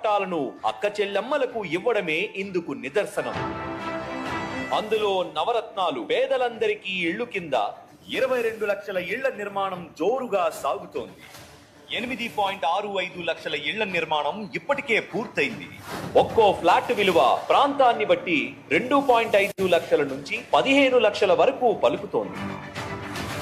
పట్టాలను అక్క చెల్లెమ్మలకు ఇవ్వడమే ఇందుకు నిదర్శనం. అందులో నవరత్నాలు పేదలందరికీ ఇళ్లు కింద 22 లక్షల ఇళ్ల నిర్మాణం జోరుగా సాగుతోంది. 8.65 లక్షల ఇళ్ల నిర్మాణం ఇప్పటికే పూర్తయింది. ఒక్కో ఫ్లాట్ విలువ ప్రాంతాన్ని బట్టి 2.5 లక్షల నుంచి 15 లక్షల వరకు పలుకుతోంది.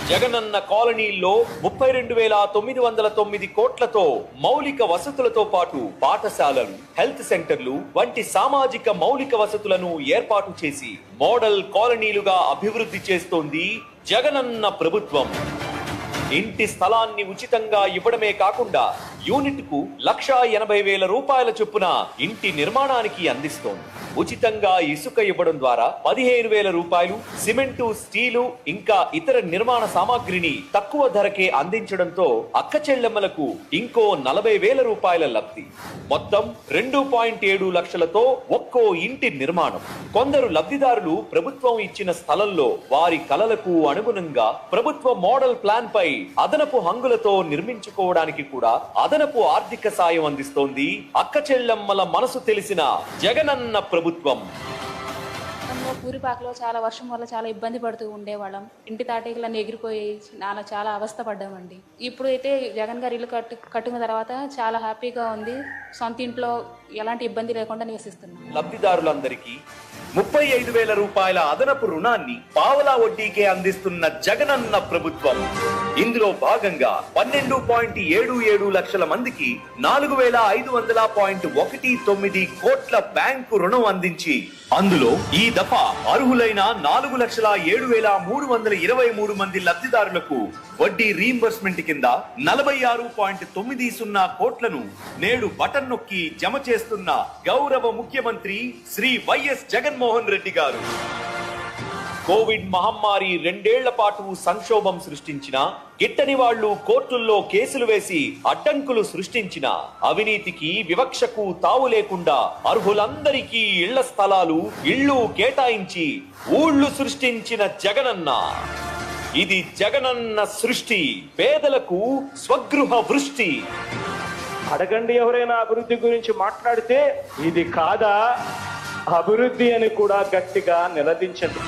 జగనన్న కాలనీల్లో 32,909 కోట్లతో మౌలిక వసతులతో పాటు పాఠశాలలు, హెల్త్ సెంటర్లు వంటి సామాజిక మౌలిక వసతులను ఏర్పాటు చేసి మోడల్ కాలనీలుగా అభివృద్ధి చేస్తోంది జగనన్న ప్రభుత్వం. ఇంటి స్థలాన్ని ఉచితంగా ఇవ్వడమే కాకుండా యూనిట్ కు 1,80,000 రూపాయల చొప్పున ఇంటి నిర్మాణానికి అందిస్తోంది. ఉచితంగా ఇసుక ఇవ్వడం ద్వారా 15,000 రూపాయలు, సిమెంటు, స్టీలు ఇంకా ఇతర నిర్మాణ సామాగ్రిని తక్కువ ధరకే అందించడంతో అక్క చెల్లెమ్మలకు ఇంకో 40,000 రూపాయల లబ్ధి. మొత్తం 2.7 లక్షలతో ఒక్కో ఇంటి నిర్మాణం. కొందరు లబ్ధిదారులు ప్రభుత్వం ఇచ్చిన స్థలంలో వారి కలలకు అనుగుణంగా ప్రభుత్వ మోడల్ ప్లాన్ పై అదనపు హంగులతో నిర్మించుకోవడానికి కూడా అదనపు ఆర్థిక సాయం అందిస్తోంది అక్క చెల్లెమ్మల మనసు తెలిసిన జగనన్న ప్రభుత్వం. పూరిపాకలో చాలా వర్షం వల్ల చాలా ఇబ్బంది పడుతూ ఉండేవాళ్ళం. ఇంటి తాటేకులన్నీ ఎగిరిపోయి చాలా అవస్థ పడ్డామండి. ఇప్పుడు అయితే జగన్ గారు ఇల్లు కట్టుకున్న తర్వాత చాలా హ్యాపీగా ఉంది. సొంత ఇంట్లో ఎలాంటి ఇబ్బంది లేకుండా నివసిస్తున్నాం. లబ్ధిదారులందరికీ 35,000 రూపాయల అదనపు రుణాన్ని పావలా వడ్డీకే అందిస్తున్న జగనన్న ప్రభుత్వం. ఇందులో భాగంగా 12.77 లక్షల మందికి 4,500.19 కోట్ల బ్యాంకు రుణం అందించి అందులో ఈ దఫా అర్హులైన 4,07,323 మంది లబ్ధిదారులకు వడ్డీ రీయింబర్స్మెంట్ కింద 46.90 కోట్లను నేడు బటన్ నొక్కి జమ చేస్తున్న గౌరవ ముఖ్యమంత్రి శ్రీ వైఎస్ జగన్మోహన్ రెడ్డి గారు. కోవిడ్ మహమ్మారి 2 ఏళ్ల పాటు సంక్షోభం సృష్టించిన, గిట్టని వాళ్లు కోర్టుల్లో కేసులు వేసి అడ్డంకులు సృష్టించిన, అవినీతికి వివక్షకు తావు లేకుండా అర్హులందరికీ ఇళ్ల స్థలాలు, ఇళ్లు కేటాయించి ఊళ్లు సృష్టించిన జగనన్న. ఇది జగనన్న సృష్టి, పేదలకు స్వగృహ వృష్టి. అడగండి, ఎవరైనా అభివృద్ధి గురించి మాట్లాడితే ఇది కాదా అభివృద్ధి అని కూడా గట్టిగా నిలదించండి.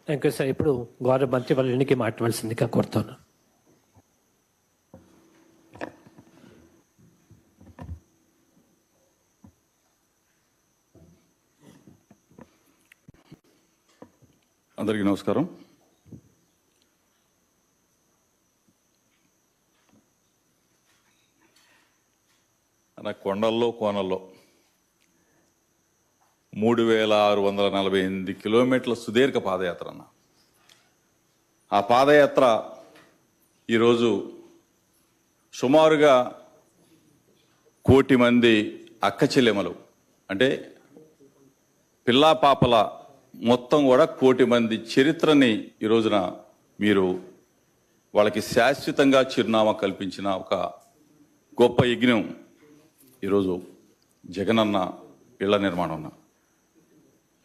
Thank you sir. ఇప్పుడు గౌరవ మంత్రి వాళ్ళ ఎన్నిక మాట్లాడాల్సిందిగా కోరుతాను. అందరికీ నమస్కారం. నా కొండల్లో కోనల్లో 3,648 కిలోమీటర్ల సుదీర్ఘ పాదయాత్ర అన్న. ఆ పాదయాత్ర ఈరోజు సుమారుగా 1 కోటి మంది అక్క చెల్లెమలు, అంటే పిల్లా పాపల మొత్తం కూడా 1 కోటి మంది చరిత్రని ఈ రోజున మీరు వాళ్ళకి శాశ్వతంగా చిరునామా కల్పించిన ఒక గొప్ప యజ్ఞం ఈరోజు జగనన్న ఇళ్ల నిర్మాణం అన్న.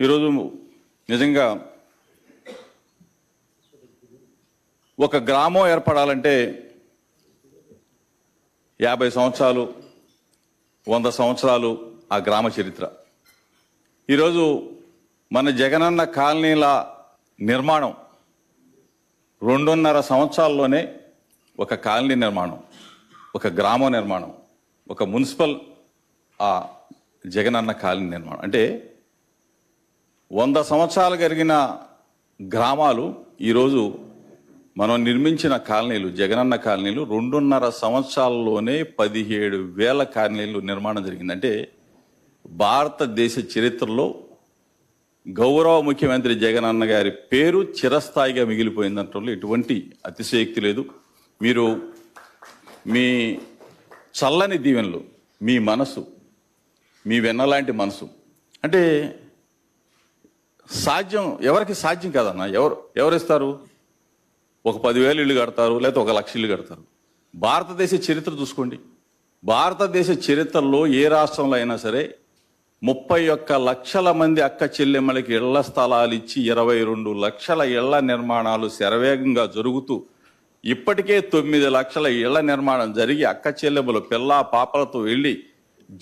ఈరోజు నిజంగా ఒక గ్రామం ఏర్పడాలంటే 50 సంవత్సరాలు, 100 సంవత్సరాలు ఆ గ్రామ చరిత్ర. ఈరోజు మన జగనన్న కాలనీల నిర్మాణం 2.5 సంవత్సరాల్లోనే ఒక కాలనీ నిర్మాణం, ఒక గ్రామ నిర్మాణం, ఒక మున్సిపల్ జగనన్న కాలనీ నిర్మాణం. అంటే 100 సంవత్సరాలు కలిగిన గ్రామాలు ఈరోజు మనం నిర్మించిన కాలనీలు, జగనన్న కాలనీలు 2.5 సంవత్సరాల్లోనే 17,000 కాలనీలు నిర్మాణం జరిగింది. అంటే భారతదేశ చరిత్రలో గౌరవ ముఖ్యమంత్రి జగనన్న గారి పేరు చిరస్థాయిగా మిగిలిపోయిందంటే ఎటువంటి అతిశయోక్తి లేదు. మీరు మీ చల్లని దీవెనలు, మీ మనసు, మీ వెన్నలాంటి మనసు, అంటే సాధ్యం ఎవరికి సాధ్యం కాదన్న. ఎవరిస్తారు? ఒక 10,000 ఇళ్ళు కడతారు, లేకపోతే 1,00,000 ఇళ్ళు కడతారు. భారతదేశ చరిత్ర చూసుకోండి. భారతదేశ చరిత్రలో ఏ రాష్ట్రంలో అయినా సరే 31 లక్షల మంది అక్క చెల్లెమ్మలకి ఇళ్ల స్థలాలు ఇచ్చి 22 లక్షల ఇళ్ల నిర్మాణాలు శరవేగంగా జరుగుతూ ఇప్పటికే 9 లక్షల ఇళ్ల నిర్మాణం జరిగి అక్క చెల్లెమ్మలు పిల్ల పాపలతో వెళ్ళి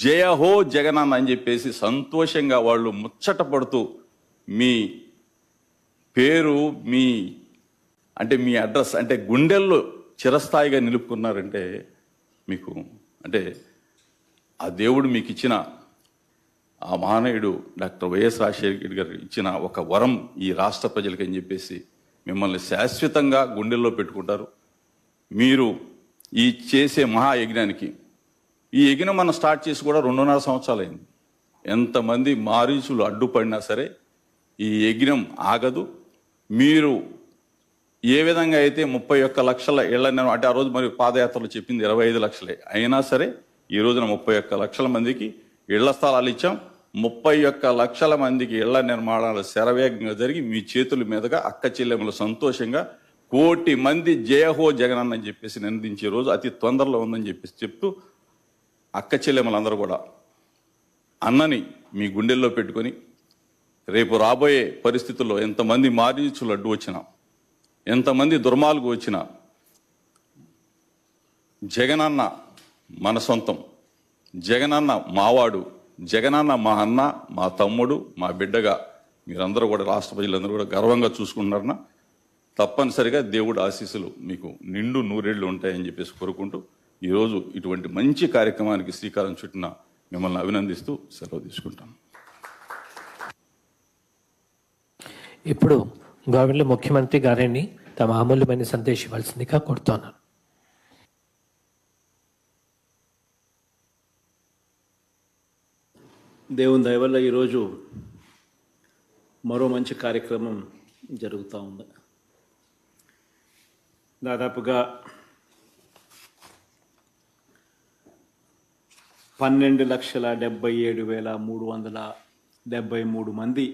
జయహో జగనన్న అని చెప్పేసి సంతోషంగా వాళ్ళు ముచ్చట పడుతూ మీ పేరు మీ అడ్రస్ అంటే గుండెల్లో చిరస్థాయిగా నిలుపుకున్నారంటే మీకు అంటే ఆ దేవుడు మీకు ఇచ్చిన ఆ మహానీయుడు డాక్టర్ వైఎస్ రాజశేఖర గారు ఇచ్చిన ఒక వరం ఈ రాష్ట్ర ప్రజలకి అని చెప్పేసి మిమ్మల్ని శాశ్వతంగా గుండెల్లో పెట్టుకుంటారు. మీరు ఈ చేసే మహాయజ్ఞానికి ఈ యజ్ఞం మనం స్టార్ట్ చేసి కూడా 2.5 సంవత్సరాలు అయింది. ఎంతమంది మారీచులు అడ్డుపడినా సరే ఈ యజ్ఞం ఆగదు. మీరు ఏ విధంగా అయితే 31 లక్షల ఇళ్ల అంటే ఆ రోజు మరి పాదయాత్రలో చెప్పింది 25 లక్షలే అయినా సరే ఈ రోజున 31 లక్షల మందికి ఇళ్ల స్థలాలు ఇచ్చాం. 31 లక్షల మందికి ఇళ్ల నిర్మాణాలు శరవేగంగా జరిగి మీ చేతుల మీదుగా అక్క చెల్లెములు సంతోషంగా 1 కోటి మంది జయహో జగనన్న అని చెప్పేసి నిందించే రోజు అతి తొందరలో ఉందని చెప్పేసి చెప్తూ అక్క చెల్లెములందరూ కూడా అన్నని మీ గుండెల్లో పెట్టుకొని రేపు రాబోయే పరిస్థితుల్లో ఎంతమంది మారీచులు అడ్డు వచ్చినా ఎంతమంది దుర్మార్గు వచ్చినా జగనన్న మన సొంతం, జగనన్న మావాడు, జగనన్న మా అన్న, మా తమ్ముడు, మా బిడ్డగా మీరందరూ కూడా రాష్ట్ర ప్రజలందరూ కూడా గర్వంగా చూసుకుంటున్నారన్న. తప్పనిసరిగా దేవుడు ఆశీస్సులు మీకు నిండు నూరేళ్లు ఉంటాయని చెప్పేసి కోరుకుంటూ ఈరోజు ఇటువంటి మంచి కార్యక్రమానికి శ్రీకారం చుట్టిన మిమ్మల్ని అభినందిస్తూ సెలవు తీసుకుంటాను. ఇప్పుడు గవర్నర్ ముఖ్యమంత్రి గారిని తమ అమూల్యమైన సందేశం ఇవ్వాల్సిందిగా కోరుతున్నాను. దేవుని దయ వల్ల ఈరోజు మరో మంచి కార్యక్రమం జరుగుతూ ఉంది. దాదాపుగా 12,77,373 మంది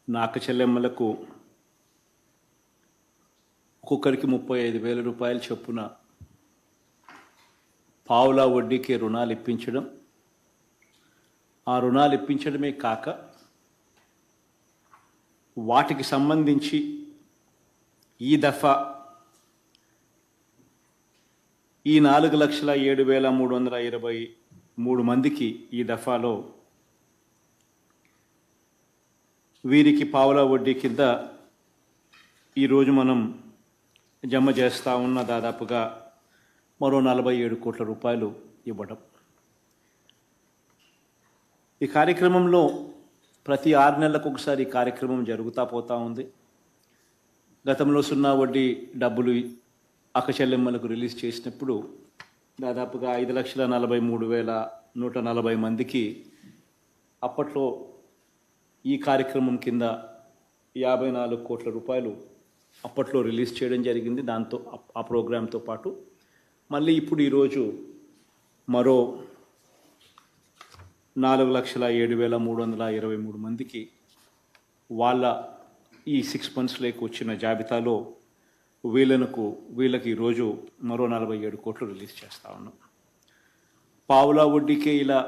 నా అక్క చెల్లెమ్మలకు ఒక్కొక్కరికి 35,000 రూపాయలు చొప్పున పావులా వడ్డీకి రుణాలు ఇప్పించడం, ఆ రుణాలు ఇప్పించడమే కాక వాటికి సంబంధించి ఈ దఫా ఈ 4,07,323 మందికి ఈ దఫాలో వీరికి పావులా వడ్డీ కింద ఈరోజు మనం జమ చేస్తూ ఉన్న దాదాపుగా మరో 47 కోట్ల రూపాయలు ఇవ్వడం. ఈ కార్యక్రమంలో ప్రతి 6 నెలలకు ఒకసారి ఈ కార్యక్రమం జరుగుతూ పోతూ ఉంది. గతంలో 0 వడ్డీ డబ్బులు అక్క చెల్లెమ్మలకు రిలీజ్ చేసినప్పుడు దాదాపుగా 5,43,140 మందికి అప్పట్లో ఈ కార్యక్రమం కింద 54 కోట్ల రూపాయలు అప్పట్లో రిలీజ్ చేయడం జరిగింది. దాంతో ఆ ప్రోగ్రాంతో పాటు మళ్ళీ ఇప్పుడు ఈరోజు మరో 4,07,323 మందికి వాళ్ళ ఈ 6 మంత్స్లోకి వచ్చిన జాబితాలో వీళ్ళకి ఈరోజు మరో 47 కోట్లు రిలీజ్ చేస్తూ ఉన్నాం. పావులా వడ్డీకే ఇలా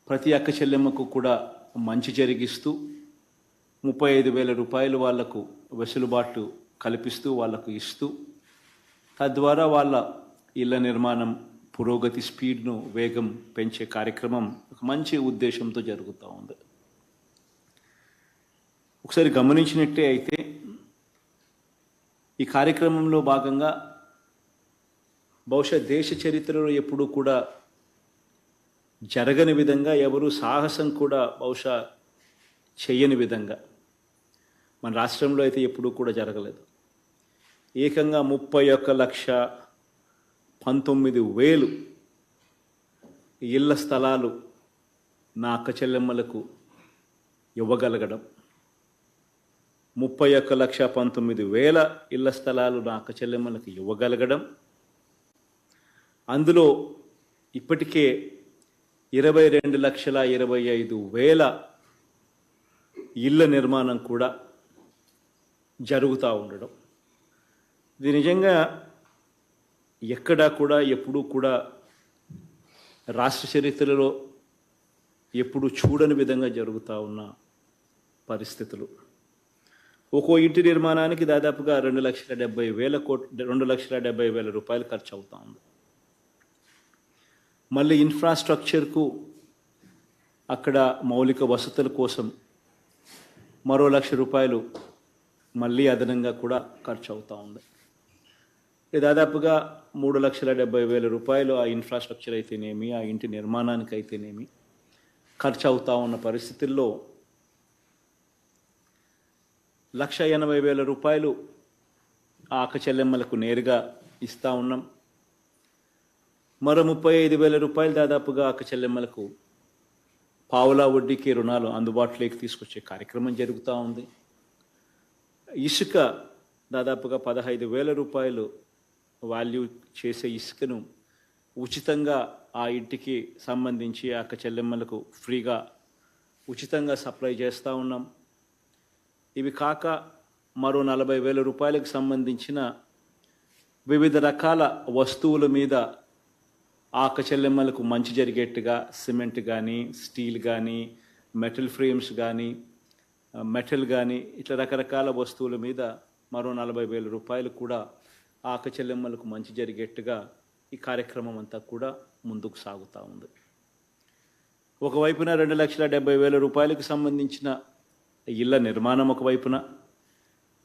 ప్రతి అక్క చెల్లెమ్మకు కూడా మంచి జరిగిస్తూ 35,000 రూపాయలు వాళ్లకు వెసులుబాటు కల్పిస్తూ వాళ్లకు ఇస్తూ తద్వారా వాళ్ళ ఇళ్ల నిర్మాణం పురోగతి స్పీడ్ను వేగం పెంచే కార్యక్రమం ఒక మంచి ఉద్దేశంతో జరుగుతూ ఉంది. ఒకసారి గమనించినట్టే అయితే ఈ కార్యక్రమంలో భాగంగా బహుశా దేశ చరిత్రలో ఎప్పుడూ కూడా జరగని విధంగా ఎవరు సాహసం కూడా బహుశా చెయ్యని విధంగా మన రాష్ట్రంలో అయితే ఎప్పుడూ కూడా జరగలేదు. ఏకంగా 31,19,000 ఇళ్ల స్థలాలు నా అక్క చెల్లెమ్మలకు ఇవ్వగలగడం, 31,19,000 ఇళ్ల స్థలాలు నా అక్క చెల్లెమ్మలకు ఇవ్వగలగడం, అందులో ఇప్పటికే 22,25,000 ఇళ్ల నిర్మాణం కూడా జరుగుతూ ఉండడం. ఇది నిజంగా ఎక్కడా కూడా ఎప్పుడూ కూడా రాష్ట్ర చరిత్రలో ఎప్పుడు చూడని విధంగా జరుగుతూ ఉన్న పరిస్థితులు. ఒక్కో ఇంటి నిర్మాణానికి దాదాపుగా 2,70,000 రూపాయలు ఖర్చు అవుతా ఉంది. మళ్ళీ ఇన్ఫ్రాస్ట్రక్చర్కు అక్కడ మౌలిక వసతుల కోసం మరో ₹1,00,000 మళ్ళీ అదనంగా కూడా ఖర్చు అవుతూ ఉంది. దాదాపుగా 3,70,000 రూపాయలు ఆ ఇన్ఫ్రాస్ట్రక్చర్ అయితేనేమి, ఆ ఇంటి నిర్మాణానికి అయితేనేమి ఖర్చు అవుతూ ఉన్న పరిస్థితుల్లో 1,80,000 రూపాయలు ఆ అక్క చెల్లెమ్మలకు నేరుగా ఇస్తూ ఉన్నాం. మరో 35,000 రూపాయలు దాదాపుగా అక్క చెల్లెమ్మలకు పావులా వడ్డీకి రుణాలు అందుబాటులోకి తీసుకొచ్చే కార్యక్రమం జరుగుతూ ఉంది. ఇసుక దాదాపుగా 15,000 రూపాయలు వాల్యూ చేసే ఇసుకను ఉచితంగా ఆ ఇంటికి సంబంధించి అక్క చెల్లెమ్మలకు ఫ్రీగా ఉచితంగా సప్లై చేస్తూ ఉన్నాం. ఇవి కాక మరో 40,000 రూపాయలకు సంబంధించిన వివిధ రకాల వస్తువుల మీద ఆ అక్క చెల్లెమ్మలకు మంచి జరిగేట్టుగా సిమెంట్ కానీ, స్టీల్ కానీ, మెటల్ ఫ్రేమ్స్ కానీ, మెటల్ కానీ ఇట్లా రకరకాల వస్తువుల మీద మరో 40,000 రూపాయలు కూడా ఆ అక్క చెల్లెమ్మలకు మంచి జరిగేట్టుగా ఈ కార్యక్రమం అంతా కూడా ముందుకు సాగుతూ ఉంది. ఒకవైపున 2,70,000 రూపాయలకు సంబంధించిన ఇళ్ల నిర్మాణం ఒకవైపున,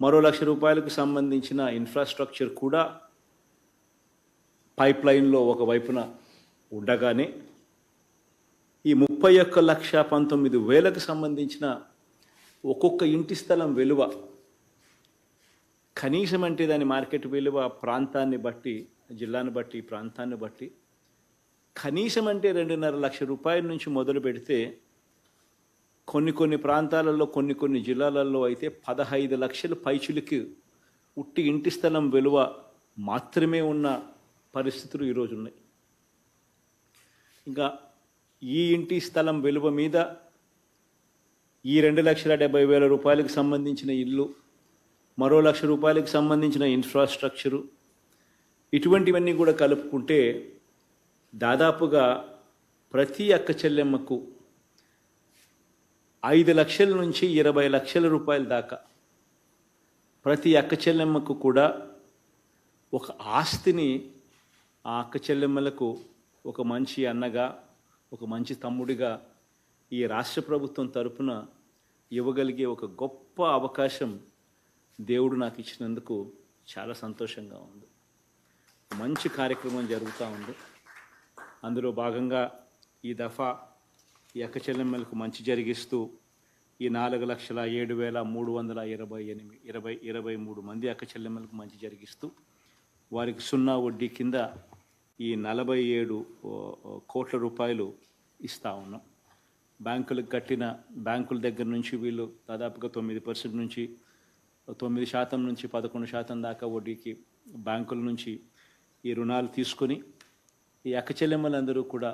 మరో ₹1,00,000 రూపాయలకు సంబంధించిన ఇన్ఫ్రాస్ట్రక్చర్ కూడా పైప్ లైన్లో ఒకవైపున ఉండగానే ఈ 31,19,000కు సంబంధించిన ఒక్కొక్క ఇంటి స్థలం విలువ కనీసం అంటే దాని మార్కెట్ విలువ ప్రాంతాన్ని బట్టి, జిల్లాను బట్టి, ప్రాంతాన్ని బట్టి కనీసం అంటే 2.5 లక్షల రూపాయల నుంచి మొదలు పెడితే కొన్ని ప్రాంతాలలో కొన్ని జిల్లాలలో అయితే 15 లక్షల పైచులకి ఉట్టి ఇంటి స్థలం విలువ మాత్రమే ఉన్న పరిస్థితులు ఈరోజు ఉన్నాయి. ఇంకా ఈ ఇంటి స్థలం విలువ మీద ఈ 2,70,000 రూపాయలకు సంబంధించిన ఇల్లు, మరో ₹1,00,000 రూపాయలకు సంబంధించిన ఇన్ఫ్రాస్ట్రక్చరు, ఇటువంటివన్నీ కూడా కలుపుకుంటే దాదాపుగా ప్రతి అక్క చెల్లెమ్మకు 5 లక్షల నుంచి 20 లక్షల రూపాయల దాకా ప్రతి అక్క చెల్లెమ్మకు కూడా ఒక ఆస్తిని ఆ అక్క చెల్లెమ్మలకు ఒక మంచి అన్నగా, ఒక మంచి తమ్ముడిగా ఈ రాష్ట్ర ప్రభుత్వం తరపున ఇవ్వగలిగే ఒక గొప్ప అవకాశం దేవుడు నాకు ఇచ్చినందుకు చాలా సంతోషంగా ఉంది. మంచి కార్యక్రమం జరుగుతూ ఉంది. అందులో భాగంగా ఈ దఫా ఈ అక్క చెల్లెమ్మలకు మంచి జరిగిస్తూ ఈ 4,07,323 మంది అక్క చెల్లెమ్మలకు మంచి జరిగిస్తూ వారికి 0 వడ్డీ కింద ఈ 47 కోట్ల రూపాయలు ఇస్తూ ఉన్నాం. బ్యాంకుల దగ్గర నుంచి వీళ్ళు దాదాపుగా 9% నుంచి 9% నుంచి 11% దాకా వడ్డీకి బ్యాంకుల నుంచి ఈ రుణాలు తీసుకొని ఈ అక్క చెల్లెమ్మలందరూ కూడా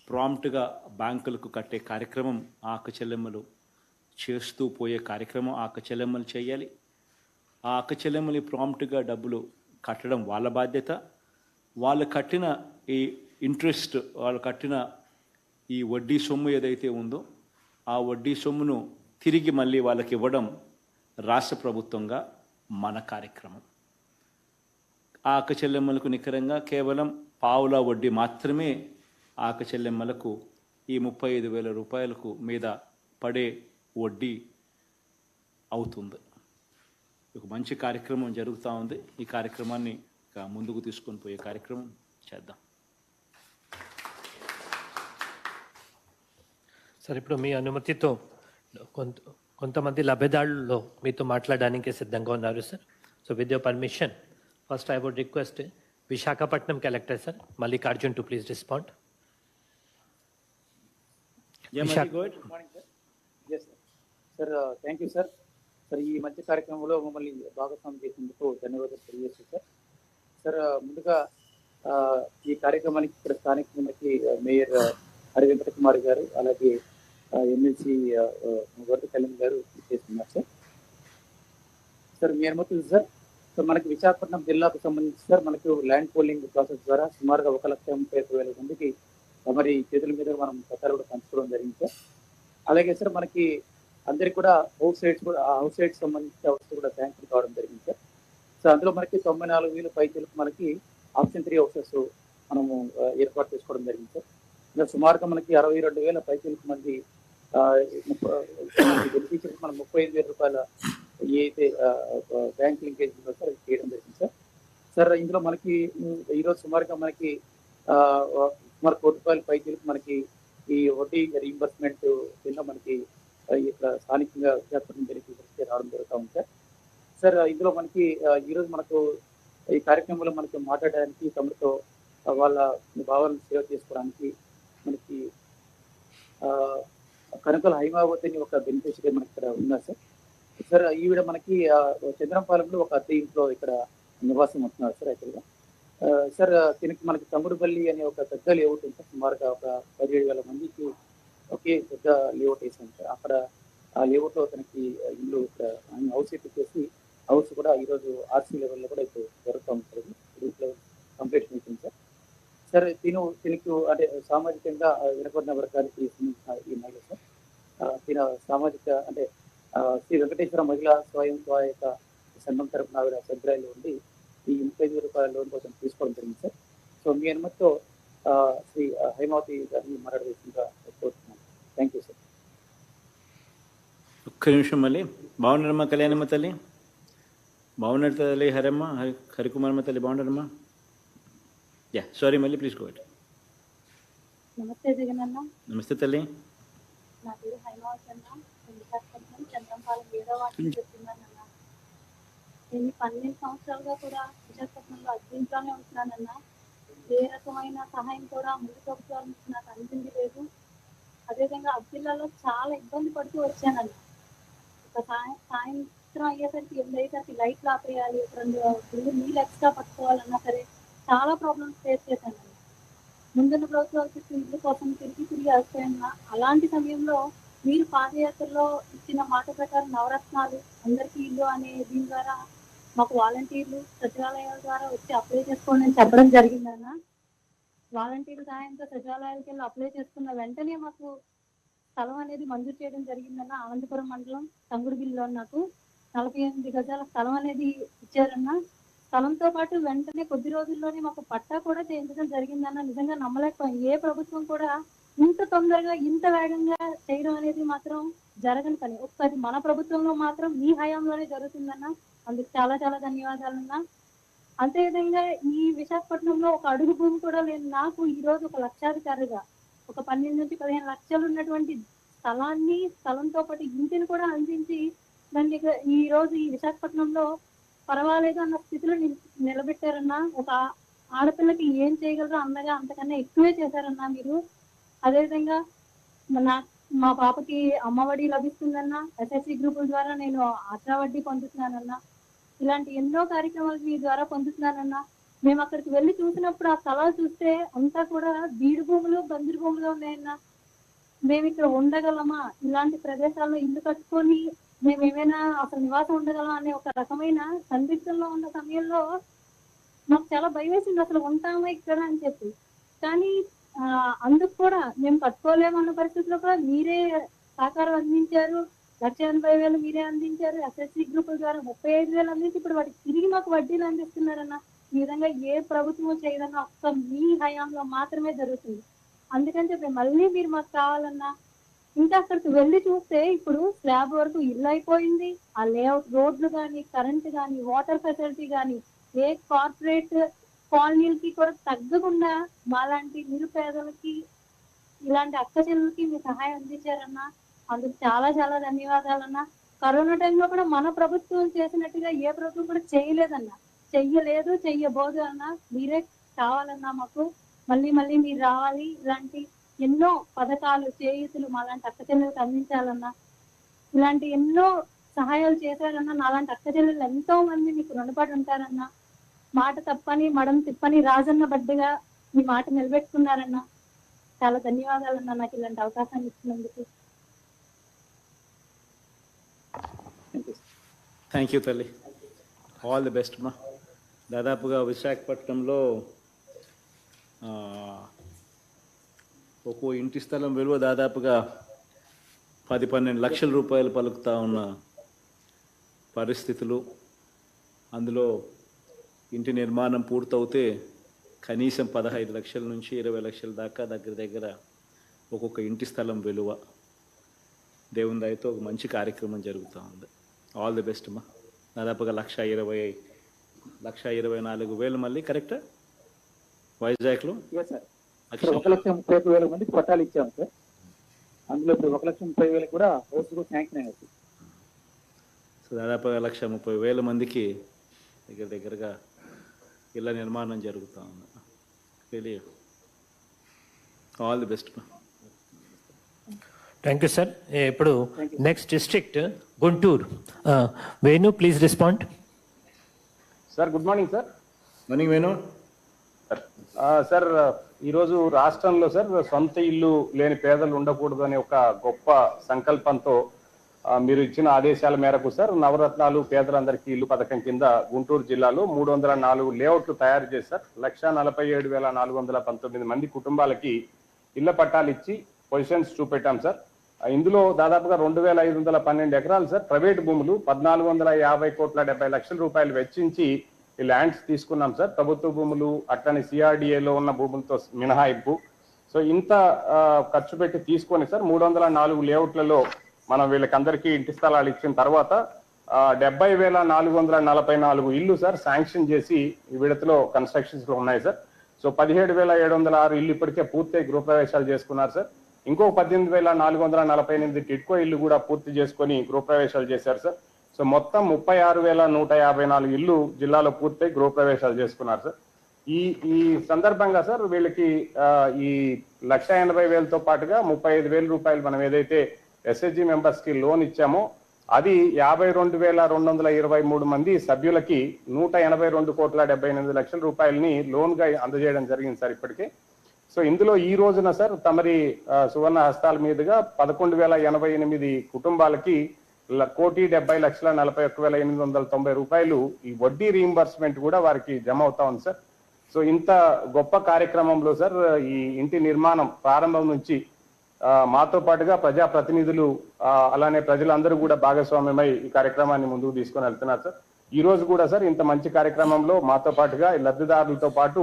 ప్రాంప్ట్గా బ్యాంకులకు కట్టే కార్యక్రమం ఆ అక్క చెల్లెమ్మలు చేస్తూ పోయే కార్యక్రమం ఆ అక్క చెల్లెమ్మలు చేయాలి. ఆ అక్క చెల్లెమ్మలు ప్రాంప్ట్గా డబ్బులు కట్టడం వాళ్ళ బాధ్యత. వాళ్ళు కట్టిన ఈ ఇంట్రెస్ట్, వాళ్ళు కట్టిన ఈ వడ్డీ సొమ్ము ఏదైతే ఉందో ఆ వడ్డీ సొమ్మును తిరిగి మళ్ళీ వాళ్ళకి ఇవ్వడం రాష్ట్ర ప్రభుత్వంగా మన కార్యక్రమం. ఆ అక్క చెల్లెమ్మలకు నికరంగా కేవలం పావులా వడ్డీ మాత్రమే ఆ అక్క చెల్లెమ్మలకు ఈ 35,000 రూపాయలకు మీద పడే వడ్డీ అవుతుంది. ఒక మంచి కార్యక్రమం జరుగుతూ ఉంది. ఈ కార్యక్రమాన్ని ముందుకు తీసుకొని పోయే కార్యక్రమం చేద్దాం. సార్, ఇప్పుడు మీ అనుమతితో కొంతమంది లబ్ధిదారులు మీతో మాట్లాడడానికి సిద్ధంగా ఉన్నారు sir. So with your permission, first I would request Visakhapatnam collector sir Mallikarjun to please respond. Sir thank you sir. Sir ఈ మధ్య కార్యక్రమంలో మమ్మల్ని భాగస్వామ్యం చేసేందుకు ధన్యవాదాలు తెలియజేస్తాను సార్. సార్ ముందుగా ఈ కార్యక్రమానికి ఇక్కడ స్థానిక మేయర్ హరి వెంకట కుమార్ గారు, అలాగే ఎమ్మెల్సీ వరద కళ్యాణ్ గారు చేస్తున్నారు సార్. సార్ మీ అనుమతి సార్. సో మనకి విశాఖపట్నం జిల్లాకు సంబంధించి సార్ మనకు ల్యాండ్ పోలింగ్ ప్రాసెస్ ద్వారా సుమారుగా 1,35,000 మందికి మరి చేతుల మీద మనం పత్రాలు కూడా పంచుకోవడం జరిగింది సార్. అలాగే సార్ మనకి అందరికి కూడా హౌస్ సైడ్స్ సంబంధించిన హౌస్ కూడా శాంక్షన్ కావడం జరిగింది సార్. సో అందులో మనకి 94,000 పైచలకు మనకి ఆప్షన్ 3 హౌసెస్ మనము ఏర్పాటు చేసుకోవడం జరిగింది సార్. ఇంకా సుమారుగా మనకి 62,000 పైచలకు మంది బెనిఫిషియరీస్ మనం 35,000 రూపాయల ఏదైతే బ్యాంక్ లింకేజ్ ఉందో సార్ అది చేయడం జరిగింది సార్. సార్ ఇందులో మనకి ఈరోజు సుమారుగా మనకి సుమారు 1 కోటి రూపాయల పైచలకు మనకి ఈ వడ్డీ రీయింబర్స్మెంట్ కింద మనకి ఇక్కడ స్థానికంగా విశాఖపట్నం బెనిఫిషరీస్కి రావడం జరుగుతూ ఉంది సార్. సార్ ఇందులో మనకి ఈరోజు మనకు ఈ కార్యక్రమంలో మనకి మాట్లాడడానికి తమతో వాళ్ళ భావాలను సేవ చేసుకోవడానికి మనకి కనకల హైమావతి అని ఒక బెనిఫిషరీ మనకి ఇక్కడ ఉన్నారు సార్. సార్ ఈవిడ మనకి చంద్రంపాలెంలో ఒక అద్దె ఇంట్లో ఇక్కడ నివాసం ఉంటున్నారు సార్ యాక్చువల్గా. సార్ దీనికి మనకి తమ్ముడుపల్లి అనే ఒక పెద్ద లేఅవుట్ ఉంది సార్. సుమారుగా ఒక 17,000 మందికి ఒకే పెద్ద లేఅవుట్ వేసాం సార్. అక్కడ ఆ లేఅవుట్లో తనకి ఇల్లు ఇక్కడ హౌస్ చేసి హౌస్ కూడా ఈరోజు ఆర్సీ లెవెల్లో కూడా ఇప్పుడు జరుగుతూ ఉంది సార్. గ్రూప్ లెవెల్ కంప్లీషన్ అవుతుంది సార్. సార్ దీనికి అంటే సామాజికంగా వెనుకబడిన వర్గానికి సంబంధించిన ఈ మహిళ సార్. దీని సామాజిక అంటే శ్రీ వెంకటేశ్వర మహిళా స్వయం సహాయక సంఘం తరపున ఆవిడ సభ్యురాలు ఉండి ఈ 35,000 రూపాయల లోన్ కోసం తీసుకోవడం జరిగింది సార్. సో మీ అనుమతితో శ్రీ హైమావతి గారిని మాట్లాడవలసిందిగా కోరుతున్నాను. Thank you sir. ఒక్క నిమిషం మళ్ళీ. బాగున్నారమ్మా కళ్యాణమ్మ తల్లి? బాగున్నారు తల్లి హరమ్మ హరికుమారమ్మ తల్లి బాగున్నారమ్మా? యా సారీ మళ్ళీ ప్లీజ్ గో అహెడ్. నమస్తే జగనన్న. నమస్తే తల్లి. నా పేరు హైమావతి అన్న. విశాఖపట్నం చంద్రంపాలెం 7వ వార్డు చెప్తున్నానన్న. నేను 12 సంవత్సరాలుగా కూడా విశాఖపట్నంలో అద్దెంట్లోనే ఉంటున్నానన్న. ఏ రకమైన సహాయం కూడా ముందు ప్రభుత్వాల నుంచి నాకు అందింది లేదు. అదేవిధంగా అద్దెలలో చాలా ఇబ్బంది పడుతూ వచ్చానన్న. ఒక సాయంత్రం అయ్యేసరికి 8 లైట్లు ఆపేయాలి, 2 బిల్లు నీళ్ళు ఎక్స్ట్రా పట్టుకోవాలన్నా సరే చాలా ప్రాబ్లమ్స్ ఫేస్ చేశానన్న. ముందున్న ప్రభుత్వాలు చెప్పిన ఇల్లు కోసం తిరిగి వస్తాయన్న. అలాంటి సమయంలో మీరు పాదయాత్రలో ఇచ్చిన మాట ప్రకారం నవరత్నాలు అందరికీ ఇల్లు అనే దీని ద్వారా మాకు వాలంటీర్లు సచివాలయాల ద్వారా వచ్చి అప్లై చేసుకోండి అని చెప్పడం జరిగిందన్న. వాలంటీర్ల సహాయంతో సచివాలయాలకు వెళ్ళి అప్లై చేసుకున్న వెంటనే మాకు స్థలం అనేది మంజూరు చేయడం జరిగిందన్న. అనంతపురం మండలం తంగుడుగిల్లో నాకు 48 గజాల స్థలం అనేది ఇచ్చారన్న. స్థలంతో పాటు వెంటనే కొద్ది రోజుల్లోనే మాకు పట్టా కూడా చేయించడం జరిగిందన్న. నిజంగా నమ్మలేకపోయాం. ఏ ప్రభుత్వం కూడా ఇంత తొందరగా ఇంత వేగంగా చేయడం అనేది మాత్రం జరగని పని. ఒకసారి మన ప్రభుత్వంలో మాత్రం మీ హయాంలోనే జరుగుతుందన్న. అందుకు చాలా చాలా ధన్యవాదాలన్నా. అంతేవిధంగా ఈ విశాఖపట్నంలో ఒక అడుగు భూమి కూడా లేని నాకు ఈ రోజు ఒక లక్షాధికారిగా ఒక 12 నుంచి 15 లక్షలు ఉన్నటువంటి స్థలంతో పాటు ఇంటిని కూడా అందించి దాన్ని ఈ రోజు ఈ విశాఖపట్నంలో పర్వాలేదు అన్న స్థితిలో నిలబెట్టారన్నా. ఒక ఆడపిల్లకి ఏం చేయగలరో అన్నగా అంతకన్నా ఎక్కువే చేశారన్నా మీరు. అదేవిధంగా మా పాపకి అమ్మఒడి లభిస్తుందన్నా. ఎస్ఎస్సి గ్రూపుల ద్వారా నేను ఆశా వడ్డీ పొందుతున్నానన్నా. ఇలాంటి ఎన్నో కార్యక్రమాలు మీ ద్వారా పొందుతున్నానన్నా. మేము అక్కడికి వెళ్ళి చూసినప్పుడు ఆ స్థలాలు చూస్తే అంతా కూడా బీడు భూములు బంజరు భూములుగా ఉన్నాయన్నా. మేము ఇక్కడ ఉండగలమా, ఇలాంటి ప్రదేశాల్లో ఇల్లు కట్టుకొని మేము ఏమైనా అసలు నివాసం ఉండగలం అనే ఒక రకమైన సందిగ్ధంలో ఉన్న సమయంలో మాకు చాలా భయం వేసింది, అసలు ఉంటామా ఇక్కడ అని చెప్పి. కానీ అందుకు కూడా మేము కట్టుకోలేమన్న పరిస్థితిలో కూడా మీరే సహకారం అందించారు. 1,80,000 మీరే అందించారు. ఎస్ఎస్సి గ్రూపుల ద్వారా 35,000 అందించి ఇప్పుడు వాటికి తిరిగి మాకు వడ్డీలు అందిస్తున్నారన్న. ఈ విధంగా ఏ ప్రభుత్వం చేయదన్నా ఒక్క మీ హయాంలో మాత్రమే జరుగుతుంది. అందుకని చెప్పి మళ్ళీ మీరు మాకు కావాలన్నా. ఇంకా అక్కడికి వెళ్ళి చూస్తే ఇప్పుడు స్లాబ్ వరకు ఇల్లు అయిపోయింది. ఆ లేఅవుట్ రోడ్లు కానీ, కరెంట్ కానీ, వాటర్ ఫెసిలిటీ కానీ ఏ కార్పొరేట్ కాలనీలకి కూడా తగ్గకుండా మాలాంటి నిరుపేదలకి ఇలాంటి అక్క చెల్లెలకి మీ సహాయం అందించారన్నా. అందుకు చాలా చాలా ధన్యవాదాలన్నా. కరోనా టైంలో కూడా మన ప్రభుత్వం చేసినట్టుగా ఏ ప్రభుత్వం కూడా చేయలేదన్నా, చెయ్యలేదు, చెయ్యబోదు అన్నా. మీరే కావాలన్నా మాకు. మళ్ళీ మీరు రావాలి. ఇలాంటి ఎన్నో పథకాలు చేయూతులు మాలాంటి అక్క చెల్లెలకు అందించాలన్నా. ఇలాంటి ఎన్నో సహాయాలు చేశారన్నా. నాలాంటి అక్క చెల్లెలు ఎంతో మంది మీకు రుణపడి ఉంటారన్నా. మాట తప్పని మడం తిప్పని రాజన్న బడ్డగా మీ మాట నిలబెట్టుకున్నారన్నా. చాలా ధన్యవాదాలన్నా నాకు ఇలాంటి అవకాశాన్ని ఇచ్చినందుకు. థ్యాంక్ యూ తల్లి. ఆల్ ది బెస్ట్ మా. దాదాపుగా విశాఖపట్నంలో ఒక్కో ఇంటి స్థలం విలువ దాదాపుగా 10-12 లక్షల రూపాయలు పలుకుతా ఉన్న పరిస్థితులు. అందులో ఇంటి నిర్మాణం పూర్తవుతే కనీసం 15 లక్షల నుంచి 20 లక్షల దాకా దగ్గర ఒక్కొక్క ఇంటి స్థలం విలువ. దేవుని దయతో ఒక మంచి కార్యక్రమం జరుగుతూ ఉంది. ఆల్ ది బెస్ట్ అమ్మా. దాదాపుగా 1,24,000 మళ్ళీ కరెక్టా వైజాగ్లో? సార్ 1,30,000 మందికి పట్టాలు ఇచ్చాము సార్. అందులో ఇప్పుడు 1,30,000 కూడా హౌస్ కూడా శాంక్షన్ అయ్యాయి. సో దాదాపుగా 1,30,000 మందికి దగ్గరగా ఇళ్ళ నిర్మాణం జరుగుతూ ఉంది. Really all the best. Thank you sir. ఇప్పుడు next district Guntur. Venu please respond. Sir good morning sir. Morning Venu. Sir ఈరోజు రాష్ట్రంలో సార్ సొంత ఇల్లు లేని పేదలు ఉండకూడదు అనే ఒక గొప్ప సంకల్పంతో మీరు ఇచ్చిన ఆదేశాల మేరకు సార్ నవరత్నాలు పేదలందరికీ ఇల్లు పథకం కింద గుంటూరు జిల్లాలో 304 లేఅవుట్లు తయారు చేసి సార్ 1,47,419 మంది కుటుంబాలకి ఇళ్ల పట్టాలు ఇచ్చి పొజిషన్స్ చూపెట్టాం సార్. ఇందులో దాదాపుగా 2,512 ఎకరాలు సార్ ప్రైవేట్ భూములు 1,450,70,00,000 రూపాయలు వెచ్చించి ఈ ల్యాండ్స్ తీసుకున్నాం సార్. ప్రభుత్వ భూములు అట్లనే సిఆర్డిఏలో ఉన్న భూములతో మినహాయింపు. సో ఇంత ఖర్చు పెట్టి తీసుకొని సార్ 304 లేఅవుట్లలో మనం వీళ్ళకందరికీ ఇంటి స్థలాలు ఇచ్చిన తర్వాత 70,444 ఇల్లు సార్ శాంక్షన్ చేసి ఈ విడతలో కన్స్ట్రక్షన్స్ లో ఉన్నాయి సార్. సో 17,706 ఇల్లు ఇప్పటికే పూర్తి గృహప్రవేశాలు చేసుకున్నారు సార్. ఇంకో 18,448 టిడ్కో ఇల్లు కూడా పూర్తి చేసుకొని గృహప్రవేశాలు చేశారు సార్. సో మొత్తం 36,154 ఇల్లు జిల్లాలో పూర్తి గృహప్రవేశాలు చేసుకున్నారు సార్. ఈ సందర్భంగా సార్ వీళ్ళకి ఈ 1,80,000తో పాటుగా 35,000 రూపాయలు మనం ఏదైతే ఎస్హెచ్జి మెంబర్స్ కి లోన్ ఇచ్చామో అది 52,223 మంది సభ్యులకి 182,78,00,000 రూపాయలని లోన్ గా అందజేయడం జరిగింది సార్ ఇప్పటికే. సో ఇందులో ఈ రోజున సార్ తమరి సువర్ణ హస్తాల మీదుగా 11,088 కుటుంబాలకి 1,70,41,890 రూపాయలు ఈ వడ్డీ రీయింబర్స్మెంట్ కూడా వారికి జమ అవుతా ఉంది సార్. సో ఇంత గొప్ప కార్యక్రమంలో సార్ ఈ ఇంటి నిర్మాణం ప్రారంభం నుంచి మాతో పాటుగా ప్రజాప్రతినిధులు అలానే ప్రజలందరూ కూడా భాగస్వామ్యమై ఈ కార్యక్రమాన్ని ముందుకు తీసుకొని వెళ్తున్నారు సార్. ఈ రోజు కూడా సార్ ఇంత మంచి కార్యక్రమంలో మాతో పాటుగా లబ్ధిదారులతో పాటు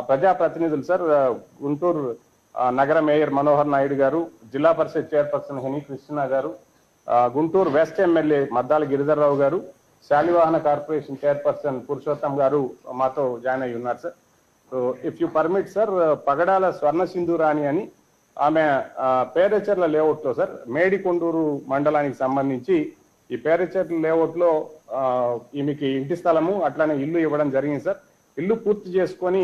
ప్రజాప్రతినిధులు సార్ గుంటూరు నగర మేయర్ మనోహర్ నాయుడు గారు, జిల్లా పరిషత్ చైర్పర్సన్ హెనీ కృష్ణ గారు, గుంటూరు వెస్ట్ ఎమ్మెల్యే మద్దాల గిరిధర్రావు గారు, శాలివాహన కార్పొరేషన్ చైర్పర్సన్ పురుషోత్తం గారు మాతో జాయిన్ అయి ఉన్నారు sir. So if you permit sir, Pagadala Swarna Sindhurani అని ఆమె పేరచెర్ల లేఅవుట్ లో సార్ మేడికొండూరు మండలానికి సంబంధించి ఈ పేరచెర్ల లేఅవుట్ లో ఈమెకి ఇంటి స్థలము అట్లానే ఇల్లు ఇవ్వడం జరిగింది సార్. ఇల్లు పూర్తి చేసుకొని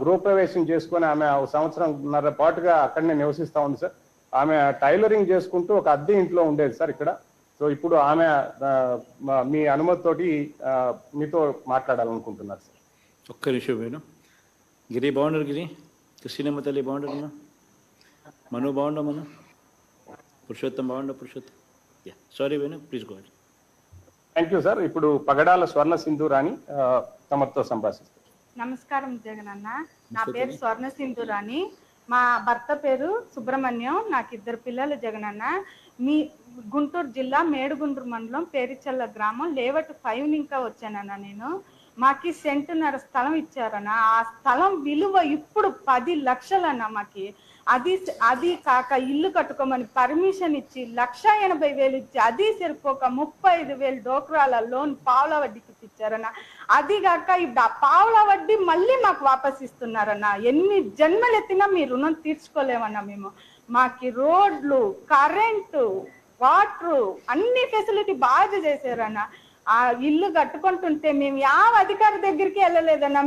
గృహప్రవేశం చేసుకొని ఆమె 1.5 సంవత్సరంన్నర పాటుగా అక్కడనే నివసిస్తా ఉంది సార్. ఆమె టైలరింగ్ చేసుకుంటూ ఒక అద్దె ఇంట్లో ఉండేది సార్ ఇక్కడ. సో ఇప్పుడు ఆమె మీ అనుమతితోటి మీతో మాట్లాడాలనుకుంటున్నారు సార్. ఒక్క నిమిషం వేణు. గిరి బాగుండరు, గిరి కృష్ణమ్మ తల్లి బాగుండరమ్మా, మను బాగుండ, మను పురుషోత్తం బాగుండ, Purushottam. Sorry Venu, please go. Thank you sir. ఇప్పుడు పగడాల స్వర్ణ సింధూరాణి తమతో సంభాషిస్తారు. నమస్కారం జగనన్న, నా పేరు స్వర్ణ సింధూరాణి, మా భర్త పేరు సుబ్రహ్మణ్యం, నాకు 2 పిల్లలు జగనన్న. మీ గుంటూరు జిల్లా మేడుగుంటూరు మండలం పేరిచల్ల గ్రామం లేవట్ 5 ఇంకా వచ్చానన్న. నేను మాకి 1.5 సెంటు స్థలం ఇచ్చారన్న. ఆ స్థలం విలువ ఇప్పుడు 10 లక్షలన్న మాకి. అది కాక ఇల్లు కట్టుకోమని పర్మిషన్ ఇచ్చి 1,80,000 ఇచ్చి అది సరిపోక 35,000 డోక్రాల లోన్ పావుల వడ్డీకి ఇచ్చారన్న. అది కాక ఇప్పుడు ఆ పావుల వడ్డీ మళ్ళీ మాకు వాపస్ ఇస్తున్నారన్న. ఎన్ని జన్మలు ఎత్తినా మీ రుణం తీర్చుకోలేమన్నా మేము. మాకి రోడ్లు, కరెంటు, వాటరు అన్ని ఫెసిలిటీ బాగా చేశారన్న. ఆ ఇల్లు కట్టుకుంటుంటే మేము యావ అధికారి దగ్గరికి వెళ్ళలేదన్నా.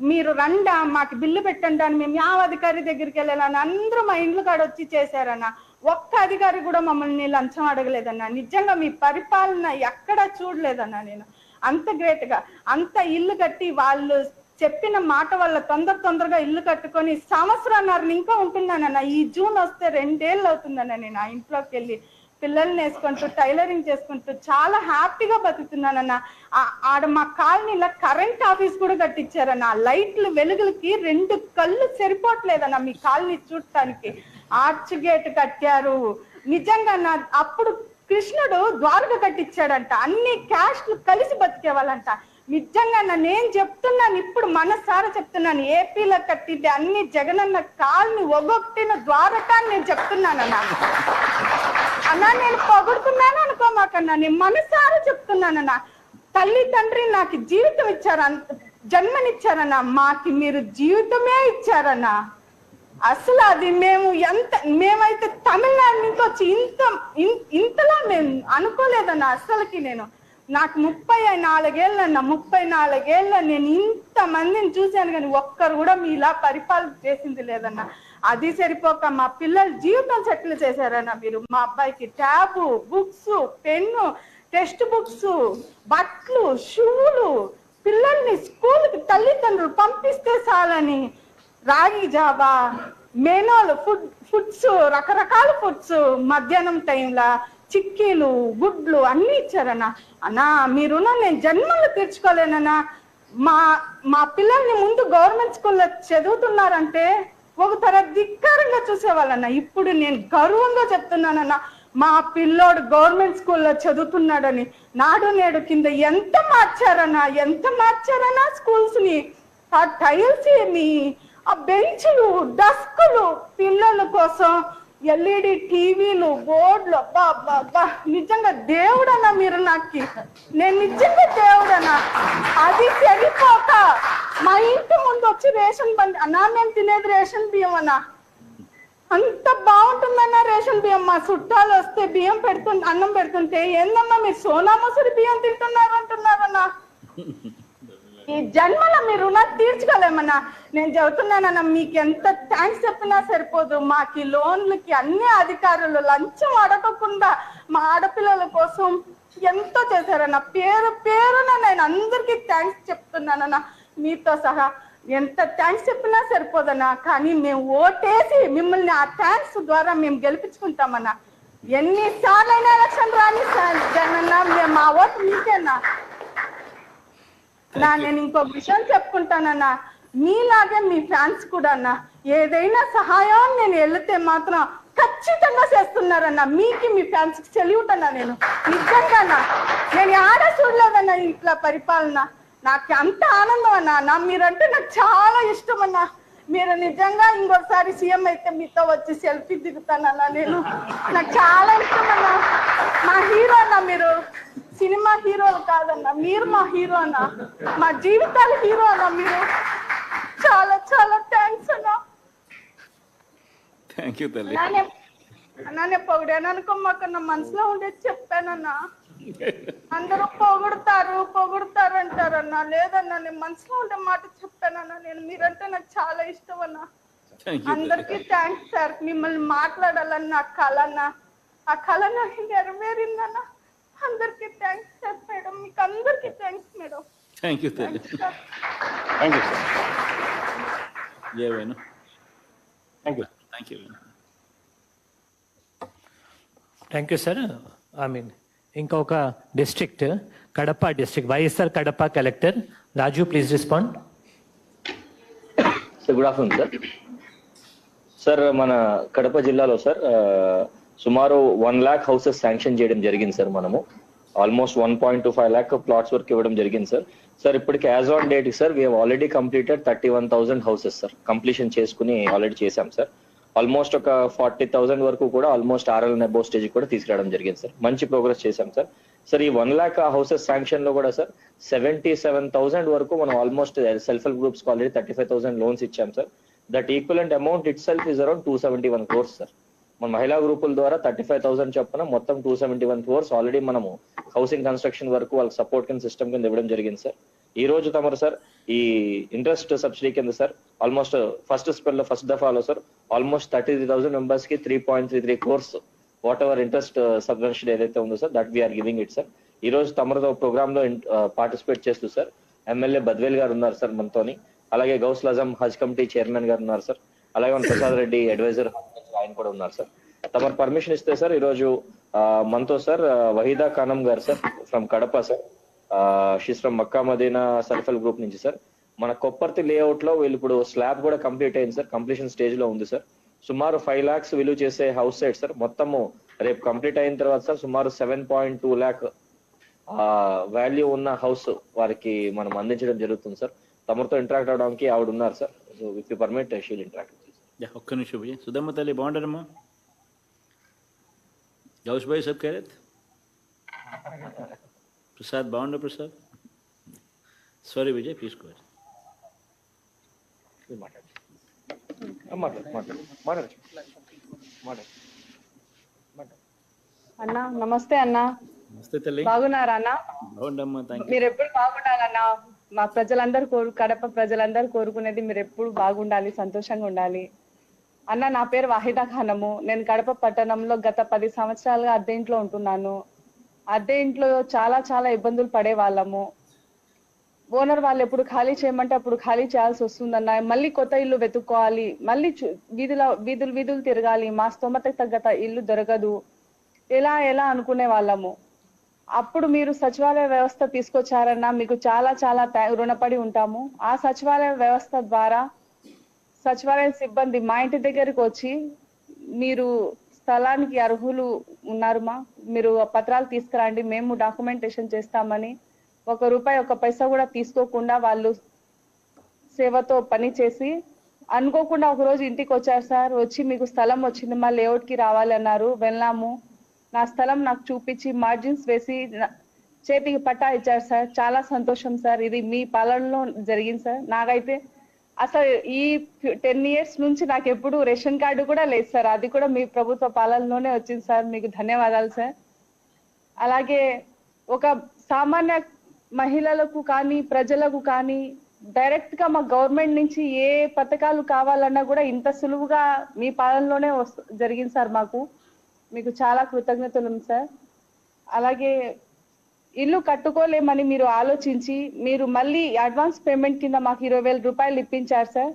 మీరు రండా మాకు బిల్లు పెట్టండి అని మేము యావ అధికారి దగ్గరికి వెళ్ళాలని అందరూ మా ఇండ్లు కాడ వచ్చి చేశారన్న. ఒక్క అధికారి కూడా మమ్మల్ని లంచం అడగలేదన్నా. నిజంగా మీ పరిపాలన ఎక్కడా చూడలేదన్నా. నేను అంత గ్రేట్ గా అంత ఇల్లు కట్టి వాళ్ళు చెప్పిన మాట వల్ల తొందరగా ఇల్లు కట్టుకొని 1.5 సంవత్సరాలు ఇంకా ఉంటున్నానన్న. ఈ జూన్ వస్తే 2 ఏళ్ళు అవుతుందన్న నేను ఆ ఇంట్లోకి వెళ్ళి. పిల్లల్ని వేసుకుంటూ టైలరింగ్ చేసుకుంటూ చాలా హ్యాపీగా బతుకుతున్నానన్న. ఆడ మా కాలనీలో కరెంట్ ఆఫీస్ కూడా కట్టించారన్న. లైట్లు వెలుగులకి 2 కళ్ళు సరిపోవట్లేదన్న మీ కాలనీ చూడటానికి. ఆర్చ్ గేట్ కట్టారు. నిజంగా అప్పుడు కృష్ణుడు ద్వారక కట్టించాడంట. అన్ని క్యాస్ట్లు కలిసి బతికేవాళ్ళంట. నిజంగా నేను చెప్తున్నాను, ఇప్పుడు మనసారా చెప్తున్నాను, ఏపీలో కట్టింది అన్ని జగనన్న కాల్ని ఒగొట్టిన ద్వారకా నేను చెప్తున్నానన్నా. అన్నా నేను పొగుడుతున్నాను అనుకోమాకన్నా, నేను మనసారా చెప్తున్నానన్నా. తల్లి తండ్రి నాకు జీవితం ఇచ్చారు, జన్మనిచ్చారన్నా. మాకి మీరు జీవితమే ఇచ్చారన్నా. అసలు అది మేమైతే తమిళనాడు నుంచి వచ్చి ఇంతలా మేము అనుకోలేదన్నా. అసలుకి నాకు 34 ఏళ్ళన్నా. 34 ఏళ్ళ నేను ఇంతమందిని చూశాను కానీ ఒక్కరు కూడా మీలా పరిపాలన చేసింది లేదన్నా. అది సరిపోక మా పిల్లల జీవితం సెటిల్ చేశారన్నా మీరు. మా అబ్బాయికి tab, books, pen, text books, బట్టలు, షూలు, పిల్లల్ని స్కూల్కి తల్లిదండ్రులు పంపిస్తే చాలని రాగి జావా, మెనోలు, ఫుడ్స్, రకరకాల ఫుడ్స్, మధ్యాహ్నం టైంలో చిక్కీలు, గుడ్లు అన్ని ఇచ్చారన్నా. అన్నా మీరు నేను జన్మలు తీర్చుకోలేనన్నా. మా పిల్లల్ని ముందు గవర్నమెంట్ స్కూల్లో చదువుతున్నారంటే ఒక తర ధిక్కారంగా చూసేవాళ్ళన్నా. ఇప్పుడు నేను గర్వంగా చెప్తున్నానన్నా, మా పిల్లోడు గవర్నమెంట్ స్కూల్లో చదువుతున్నాడని. నాడు నేడు కింద ఎంత మార్చారన్నా స్కూల్స్ ని. ఆ టైల్స్ ఏమి, ఆ బెంచ్లు, డస్కులు, పిల్లల కోసం ఎల్ఈడి టీవీలు, బోర్డులు, అబ్బా నిజంగా దేవుడన్నా మీరు నాకు. నేను నిజంగా దేవుడన్నా. అది సరిపోక మా ఇంటి ముందు వచ్చి రేషన్ బండి అన్నా, నేను తినేది రేషన్ బియ్యం అన్నా. అంత బాగుంటుందన్నా రేషన్ బియ్యం. మా చుట్టాలు వస్తే బియ్యం అన్నం పెడుతుంటే ఏందమ్మా మీరు సోనా మసూరి బియ్యం తింటున్నారు అంటున్నారన్నా. ఈ జన్మలో మీరు రుణాలు తీర్చుకోలేమన్నా. నేను చెబుతున్నానన్నా, మీకు ఎంత థ్యాంక్స్ చెప్పినా సరిపోదు. మాకు లోన్లకి అన్ని అధికారులు లంచం అడగకుండా మా ఆడపిల్లల కోసం ఎంతో చేశారన్నా. పేరున నేను అందరికీ థ్యాంక్స్ చెప్తున్నానన్నా. మీతో సహా ఎంత థ్యాంక్స్ చెప్పినా సరిపోదన్నా. కానీ మేము ఓటేసి మిమ్మల్ని ఆ థ్యాంక్స్ ద్వారా మేము గెలిపించుకుంటామన్నా. ఎన్నిసార్లు అయినా ఎలక్షన్ రాని జగనన్నా, మేము మా ఓటు మీకేనా. నేను ఇంకొక విషయం చెప్పుకుంటానన్నా, మీలాగే మీ ఫ్యాన్స్ కూడా అన్నా ఏదైనా సహాయం నేను వెళితే మాత్రం ఖచ్చితంగా చేస్తున్నారన్నా. మీకు మీ ఫ్యాన్స్ కి సెల్యూట్ అన్నా. నేను నిజంగా నేను ఆడ చూడలేదన్నా ఇట్లా పరిపాలన. నాకు అంత ఆనందం అన్నా. మీరంటే నాకు చాలా ఇష్టం అన్నా. మీరు నిజంగా ఇంకోసారి సీఎం అయితే మీతో వచ్చి సెల్ఫీ దిగుతానన్నా. నాకు చాలా ఇష్టం అన్నా. మా హీరో అన్నా మీరు. సినిమా హీరోలు కాదన్నా, మీరు మా హీరో అన్నా. మా జీవితాల హీరో అన్నా మీరు. చాలా చాలా థ్యాంక్స్ అన్నా. థ్యాంక్ యూ తల్లి. అన్నా నేను పొగిడాను అనుకోమాకన్నా, మనసులో ఉండేది చెప్పానన్నా. అందరూ పొగుడుతారు అంటారన్నా. లేదన్నా, నేను మనసులో ఉండే మాట చెప్పానన్నా. మీరంటే నాకు చాలా ఇష్టం అన్నా. అందరికీ థ్యాంక్స్ సార్. మిమ్మల్ని మాట్లాడాలని నా కళ అన్నా. ఆ కళ నాకు నెరవేరిందన్నా. అందరికీ థ్యాంక్స్ సార్. మేడం మీకు అందరికీ థ్యాంక్స్ మేడం. థ్యాంక్ యూ తల్లి. Thank you sir. Jayavenu. Thank you. Thank you sir. ఇంకొక district, Kadapa district, YSR Kadapa collector Raju, please respond. Sir good afternoon sir. Sir మన కడప జిల్లాలో సార్ సుమారు 1 lakh హౌసెస్ శాంక్షన్ చేయడం జరిగింది సార్. మనము ఆల్మోస్ట్ 1.25 lakh ప్లాట్స్ వరకు ఇవ్వడం జరిగింది సార్. సార్ ఇప్పటికి as on date sir we have already completed 31,000 houses sir. Completion చేసుకుని ఆల్రెడీ చేశాం సార్. ఆల్మోస్ట్ ఒక 40,000 వరకు కూడా ఆల్మోస్ట్ RL అబోవ్ స్టేజ్ కూడా తీసుకురావడం జరిగింది సార్. మంచి ప్రోగ్రెస్ చేశాం సార్. సార్ ఈ 1 lakh హౌసెస్ శాంక్షన్ లో కూడా సార్ 77,000 వరకు మనం ఆల్మోస్ట్ సెల్ఫ్ హెల్ప్ గ్రూప్స్ కి ఆల్రెడీ 35,000 లోన్స్ ఇచ్చాం sir. That equivalent amount it self is around 271 crores sir. మన మహిళా గ్రూపుల ద్వారా 35,000 చొప్పున మొత్తం 271 crores ఆల్రెడీ మనము హౌసింగ్ కన్స్ట్రక్షన్ వరకు వాళ్ళకి సపోర్ట్ కింద సిస్టమ్ కింద ఇవ్వడం జరిగింది సార్. ఈ రోజు తమరు సార్ ఈ ఇంట్రెస్ట్ సబ్సిడీ కింద సార్ ఆల్మోస్ట్ ఫస్ట్ దఫాలో సార్ ఆల్మోస్ట్ 33,000 మెంబర్స్ కి 3.33 crores whatever interest subvention ఏదైతే ఉందో sir that we are giving it sir. ఈ రోజు తమరితో ప్రోగ్రామ్ లో పార్టిసిపేట్ చేస్తూ సార్ ఎమ్మెల్యే బద్వేల్ గారు ఉన్నారు సార్ మనతోని. అలాగే గౌస్ల్ అజం హజ్ కమిటీ చైర్మన్ గారు ఉన్నారు సార్. అలాగే మన ప్రసాద్ రెడ్డి అడ్వైజర్ ఆయన కూడా ఉన్నారు సార్. తమరు పర్మిషన్ ఇస్తే సార్ ఈ రోజు మనతో సార్ వహీదా ఖానం గారు sir from Kadapa sir. She's from Mecca Medina self help group నుంచి సార్. మన కొప్పర్తి లేఅవుట్ లో వీళ్ళు ఇప్పుడు స్లాబ్ కూడా కంప్లీట్ అయింది సార్, కంప్లీషన్ స్టేజ్ లో ఉంది సార్. సుమారు 5 lakhs విలువ చేసే హౌస్ సైట్ సార్. మొత్తము రేపు కంప్లీట్ అయిన తర్వాత సార్ సుమారు 7.2 lakh వాల్యూ ఉన్న హౌస్ వారికి మనం అందించడం జరుగుతుంది సార్. తమరితో ఇంటరాక్ట్ అవడానికి ఆవిడ ఉన్నారు sir. So with you permit she'll interact. ఒక్క నిమిషం భయ్య. సుధమ్మ తల్లి బాగుంటారమ్మా? గౌస్ భాయ్ సబ్ ఖైరత్? ప్రసాద్ బాగుండ? Prasad sorry Vijay please go. అన్న నమస్తే అన్న. నమస్తే తల్లి. బాగున్నారా అన్న? బాగుండమ్మా. Thank you. మీరు ఎప్పుడు బాగుండాలన్నా. మా ప్రజలందరూ కడప ప్రజలందరూ కోరుకునేది మీరు ఎప్పుడు బాగుండాలి, సంతోషంగా ఉండాలి. అన్న నా పేరు వాహిదా ఖానము. నేను కడప పట్టణంలో గత 10 సంవత్సరాలుగా అద్దె ఇంట్లో ఉంటున్నాను. అద్దె ఇంట్లో చాలా ఇబ్బందులు పడే వాళ్ళము. ఓనర్ వాళ్ళు ఎప్పుడు ఖాళీ చేయమంటే అప్పుడు ఖాళీ చేయాల్సి వస్తుందన్న. మళ్ళీ కొత్త ఇల్లు వెతుక్కోవాలి, మళ్ళీ వీధులు తిరగాలి. మా స్తోమతకు తగ్గ ఇల్లు దొరకదు. ఎలా అనుకునే వాళ్ళము. అప్పుడు మీరు సచివాలయ వ్యవస్థ తీసుకొచ్చారన్న, మీకు చాలా రుణపడి ఉంటాము. ఆ సచివాలయ వ్యవస్థ ద్వారా సచివాలయ సిబ్బంది మా ఇంటి దగ్గరికి వచ్చి మీరు స్థలానికి అర్హులు ఉన్నారుమా, మీరు పత్రాలు తీసుకురండి, మేము డాక్యుమెంటేషన్ చేస్తామని ₹1 1 పైసా కూడా తీసుకోకుండా వాళ్ళు సేవతో పని చేసి అనుకోకుండా ఒకరోజు ఇంటికి వచ్చారు సార్. వచ్చి మీకు స్థలం వచ్చింది, మా లేఅవుట్కి రావాలి అన్నారు. వెళ్ళాము. నా స్థలం నాకు చూపించి మార్జిన్స్ వేసి చేతికి పట్టా ఇచ్చారు సార్. చాలా సంతోషం సార్. ఇది మీ పాలనలో జరిగింది సార్. నాకైతే అసలు ఈ 10 years నుంచి నాకు ఎప్పుడు రేషన్ కార్డు కూడా లేదు సార్. అది కూడా మీ ప్రభుత్వ పాలనలోనే వచ్చింది సార్. మీకు ధన్యవాదాలు సార్. అలాగే ఒక సామాన్య మహిళలకు కానీ ప్రజలకు కానీ డైరెక్ట్ గా మా గవర్నమెంట్ నుంచి ఏ పథకాలు కావాలన్నా కూడా ఇంత సులువుగా మీ పాలనలోనే జరిగింది సార్. మీకు చాలా కృతజ్ఞతలు సార్. అలాగే ఇల్లు కట్టుకోలేమని మీరు ఆలోచించి మీరు మళ్ళీ అడ్వాన్స్ పేమెంట్ కింద మాకు ₹20,000 ఇప్పించారు సార్.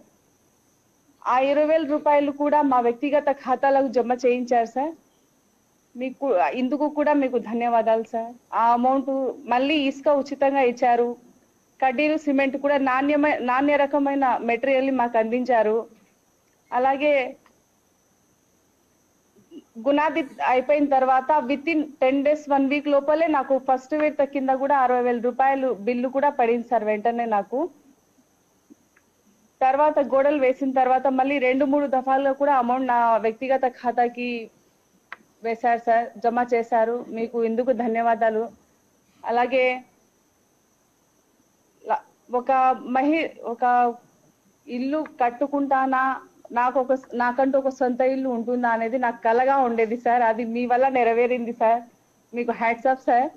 ఆ ₹20,000 కూడా మా వ్యక్తిగత ఖాతాలకు జమ చేయించారు సార్. మీకు ఇందుకు కూడా మీకు ధన్యవాదాలు సార్. ఆ అమౌంట్ మళ్ళీ ఇసుక ఉచితంగా ఇచ్చారు. కడ్డీలు సిమెంట్ కూడా నాణ్య రకమైన మెటీరియల్ మాకు అందించారు. అలాగే గునాది అయిపోయిన తర్వాత విత్ ఇన్ 10 days 1 week లోపలే నాకు ఫస్ట్ విడత కింద కూడా ₹60,000 బిల్లు కూడా పడింది సార్ వెంటనే నాకు. తర్వాత గోడలు వేసిన తర్వాత మళ్ళీ 2-3 దఫాలుగా కూడా అమౌంట్ నా వ్యక్తిగత ఖాతాకి వేశారు సార్, జమ చేశారు. మీకు ఇందుకు ధన్యవాదాలు. అలాగే ఒక ఇల్లు కట్టుకుంటానా, నాకంటూ ఒక సొంత ఇల్లు ఉంటుందా అనేది నాకు కలగా ఉండేది సార్. అది మీ వల్ల నెరవేరింది సార్. మీకు హ్యాట్స్ ఆఫ్ సార్.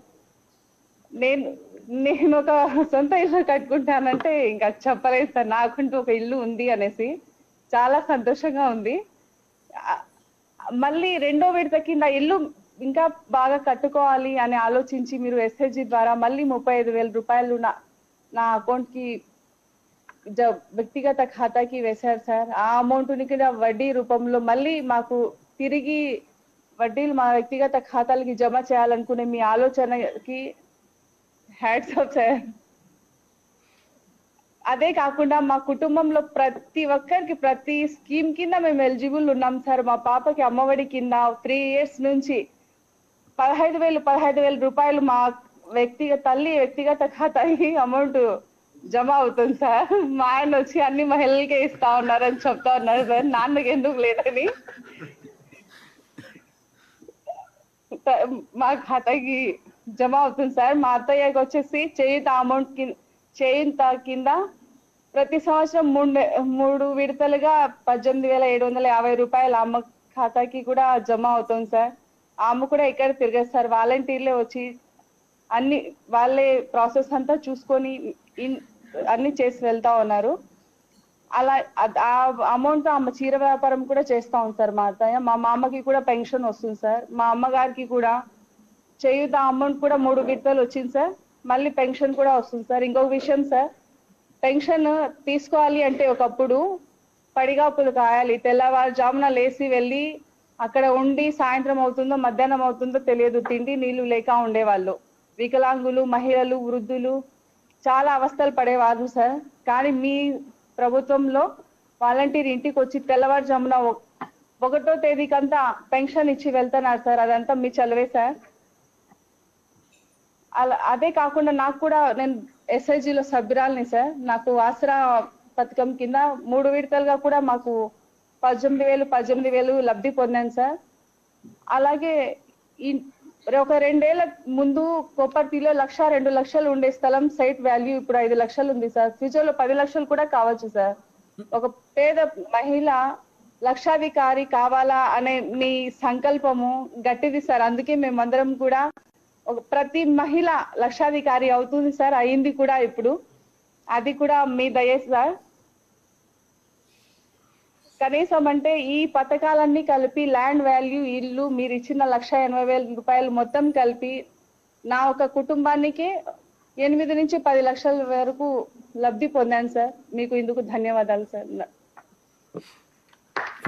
నేను ఒక సొంత ఇల్లు కట్టుకుంటానంటే ఇంకా చెప్పలేదు సార్. నాకంటూ ఒక ఇల్లు ఉంది అనేసి చాలా సంతోషంగా ఉంది. మళ్ళీ 2వ విడత కింద ఇల్లు ఇంకా బాగా కట్టుకోవాలి అని ఆలోచించి మీరు SHG ద్వారా మళ్ళీ ₹35,000 నా అకౌంట్ కి వ్యక్తిగత ఖాతాకి వేశారు సార్. ఆ అమౌంట్ కూడా వడ్డీ రూపంలో మళ్ళీ మాకు తిరిగి వడ్డీలు మా వ్యక్తిగత ఖాతాలకి జమ చేయాలనుకునే మీ ఆలోచనకి హ్యాట్స్ ఆఫ్ సార్. అదే కాకుండా మా కుటుంబంలో ప్రతి ఒక్కరికి ప్రతి స్కీమ్ కింద మేము ఎలిజిబుల్ ఉన్నాం సార్. మా పాపకి అమ్మఒడి కింద 3 years నుంచి ₹15,000 మా వ్యక్తిగత ఖాతాకి అమౌంట్ జమ అవుతుంది సార్. మా ఆయన వచ్చి అన్ని మహిళలకే ఇస్తా ఉన్నారని చెప్తా ఉన్నారు సార్. నాన్నకి ఎందుకు లేదని మా ఖాతాకి జమ అవుతుంది సార్. మా అత్తయ్యకి వచ్చేసి చేయూత కింద ప్రతి సంవత్సరం 3 విడతలుగా ₹18,750 అమ్మ ఖాతాకి కూడా జమ అవుతుంది సార్. ఆ అమ్మ కూడా ఇక్కడ తిరగదు సార్. వాలంటీర్లే వచ్చి అన్ని వాళ్ళే ప్రాసెస్ అంతా చూసుకొని అన్ని చేసి వెళ్తా ఉన్నారు. అలా ఆ అమౌంట్ అమ్మ చీర వ్యాపారం కూడా చేస్తా ఉంది సార్ మా అత్తయ్య. మా మామకి కూడా పెన్షన్ వస్తుంది సార్. మా అమ్మగారికి కూడా చేయూత అమౌంట్ కూడా 3 విడతలు వచ్చింది సార్. మళ్ళీ పెన్షన్ కూడా వస్తుంది సార్. ఇంకొక విషయం సార్, పెన్షన్ తీసుకోవాలి అంటే ఒకప్పుడు పడిగాపులు కాయాలి. తెల్లవారుజామున లేచి వెళ్ళి అక్కడ ఉండి సాయంత్రం అవుతుందో మధ్యాహ్నం అవుతుందో తెలియదు, తిండి నీళ్లు లేక ఉండేవాళ్ళు. వికలాంగులు, మహిళలు, వృద్ధులు చాలా అవస్థలు పడేవారు సార్. కానీ మీ ప్రభుత్వంలో వాలంటీర్ ఇంటికి వచ్చి తెల్లవారుజామున 1వ తేదీకంతా పెన్షన్ ఇచ్చి వెళ్తున్నారు సార్. అదంతా మీ చలవే సార్. అదే కాకుండా నాకు కూడా, నేను ఎస్ఐజిలో సభ్యురాలిని సార్. నాకు ఆసరా పథకం కింద 3 విడతలుగా కూడా మాకు 18,000 లబ్ధి పొందాను సార్. అలాగే ఒక 2 ఏళ్ల ముందు కొప్పర్తిలో 1,02 లక్షలు ఉండే స్థలం సైట్ వాల్యూ ఇప్పుడు 5 లక్షలు ఉంది సార్. ఫ్యూచర్ లో 10 లక్షలు కూడా కావచ్చు సార్. ఒక పేద మహిళ లక్షాధికారి కావాలా అనే మీ సంకల్పము గట్టిది సార్. అందుకే మేమందరం కూడా ప్రతి మహిళ లక్షాధికారి అవుతుంది సార్, అయింది కూడా ఇప్పుడు. అది కూడా మీ దయ సార్. కనీసం అంటే ఈ పథకాలన్నీ కలిపి ల్యాండ్ వాల్యూ, ఇల్లు, మీరు ఇచ్చిన 1,80,000 రూపాయలు మొత్తం కలిపి నా ఒక కుటుంబానికి 8 నుంచి 10 లక్షల వరకు లబ్ధి పొందాను సార్. మీకు ఇందుకు ధన్యవాదాలు సార్.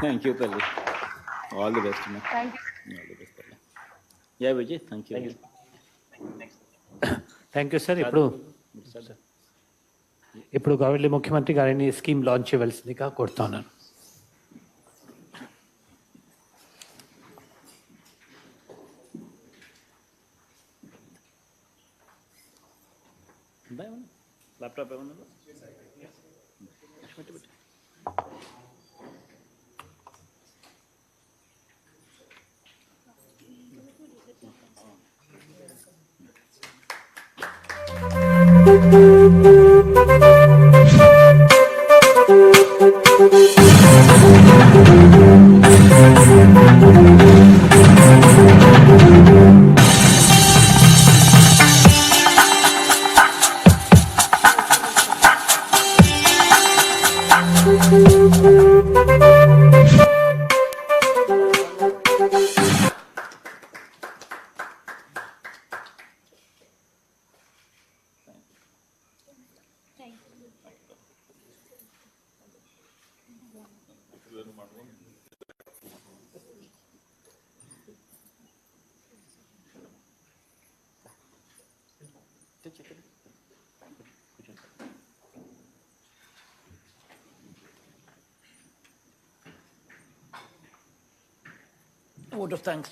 థ్యాంక్ యూ తల్లి, all the best. Thank you. Yeah Vijay, thank you. Thank you sir. ఇప్పుడు గవర్నమెంట్ ముఖ్యమంత్రి గారిని స్కీమ్ లాంచ్ చేయవలసిందిగా కోరుతా ఉన్నాను. ల్యాప్టాప్ ఏమన్నా vote of thanks.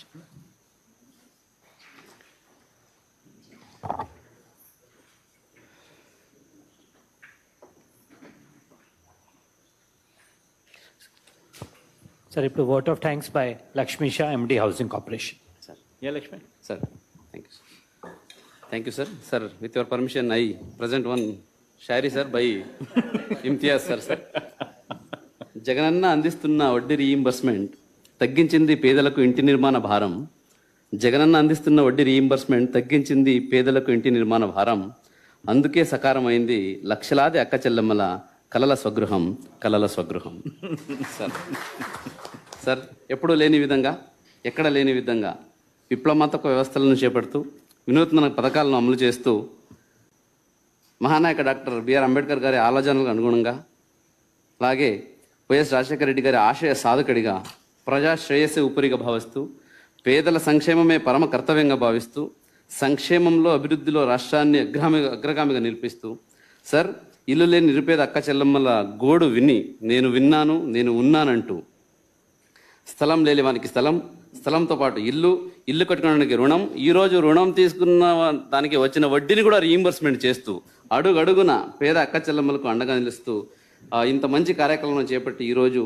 సార్ ఇప్పుడు vote of thanks by Lakshmi Shah, MD Housing Corporation. Yeah, Lakshmi. Sir, thank you. Thank you, sir. Sir, with your permission, I present one shayari, sir, by Imtiaz, sir. Jagananna అందిస్తున్న వడ్డీ reimbursement తగ్గించింది పేదలకు ఇంటి నిర్మాణ భారం. జగనన్న అందిస్తున్న వడ్డీ రీయింబర్స్మెంట్ తగ్గించింది పేదలకు ఇంటి నిర్మాణ భారం. అందుకే సకారమైంది లక్షలాది అక్క చెల్లెమ్మల కలల స్వగృహం, కలల స్వగృహం. సార్, ఎప్పుడూ లేని విధంగా, ఎక్కడ లేని విధంగా విప్లవాత్మక వ్యవస్థలను చేపడుతూ వినూత్న పథకాలను అమలు చేస్తూ మహానాయక డాక్టర్ బిఆర్ అంబేద్కర్ గారి ఆలోచనలకు అనుగుణంగా, అలాగే వైఎస్ రాజశేఖర రెడ్డి గారి ఆశయ సాధకుడిగా ప్రజా శ్రేయస్సు ఉపరిగా భావిస్తూ పేదల సంక్షేమమే పరమ కర్తవ్యంగా భావిస్తూ సంక్షేమంలో అభివృద్ధిలో రాష్ట్రాన్ని అగ్రగామిగా నిలిపిస్తూ సార్ ఇల్లు లేని నిరుపేద అక్క చెల్లెమ్మల గోడు విని నేను విన్నాను, నేను ఉన్నానంటూ స్థలం లేని వానికి స్థలం, స్థలంతో పాటు ఇల్లు, ఇల్లు కట్టుకోవడానికి రుణం, ఈరోజు రుణం తీసుకున్న దానికి వచ్చిన వడ్డీని కూడా రీయింబర్స్మెంట్ చేస్తూ అడుగడుగున పేద అక్క చెల్లెమ్మలకు అండగా నిలుస్తూ ఇంత మంచి కార్యక్రమం చేపట్టి ఈరోజు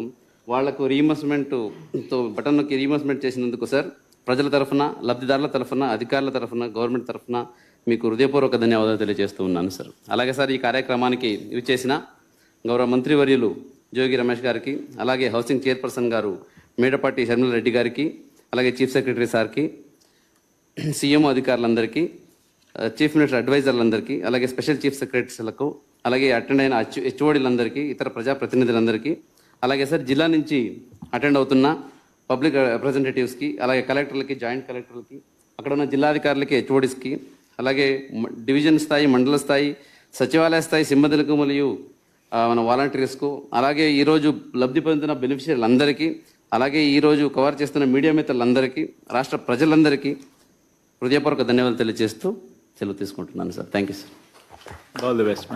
వాళ్లకు రీయింబర్స్మెంట్తో బటన్ నొక్కి రీయింబర్స్మెంట్ చేసినందుకు సార్ ప్రజల తరఫున, లబ్ధిదారుల తరఫున, అధికారుల తరఫున, గవర్నమెంట్ తరఫున మీకు హృదయపూర్వక ధన్యవాదాలు తెలియజేస్తూ ఉన్నాను సార్. అలాగే సార్ ఈ కార్యక్రమానికి ఇచ్చేసిన గౌరవ మంత్రివర్యులు జోగి రమేష్ గారికి, అలాగే హౌసింగ్ చైర్పర్సన్ గారు మేడపాటి షర్మిల రెడ్డి గారికి, అలాగే చీఫ్ సెక్రటరీ సార్కి, సీఎం అధికారులందరికీ, చీఫ్ మినిస్టర్ అడ్వైజర్లందరికీ, అలాగే స్పెషల్ చీఫ్ సెక్రటరీలకు, అలాగే అటెండ్ అయిన హెచ్ఓడీలందరికీ, ఇతర ప్రజాప్రతినిధులందరికీ, అలాగే సార్ జిల్లా నుంచి అటెండ్ అవుతున్న పబ్లిక్ రిప్రజెంటేటివ్స్కి, అలాగే కలెక్టర్లకి, జాయింట్ కలెక్టర్లకి, అక్కడ ఉన్న జిల్లాధికారులకి, హెచ్ఓడీస్కి, అలాగే డివిజన్ స్థాయి, మండల స్థాయి, సచివాలయ స్థాయి సిబ్బందులకు మరియు మన వాలంటీర్స్కు, అలాగే ఈరోజు లబ్ధి పొందుతున్న బెనిఫిషియర్లందరికీ, అలాగే ఈరోజు కవర్ చేస్తున్న మీడియా మిత్రులందరికీ, రాష్ట్ర ప్రజలందరికీ హృదయపూర్వక ధన్యవాదాలు తెలియజేస్తూ సెలవు తీసుకుంటున్నాను sir. Thank you sir. All the best.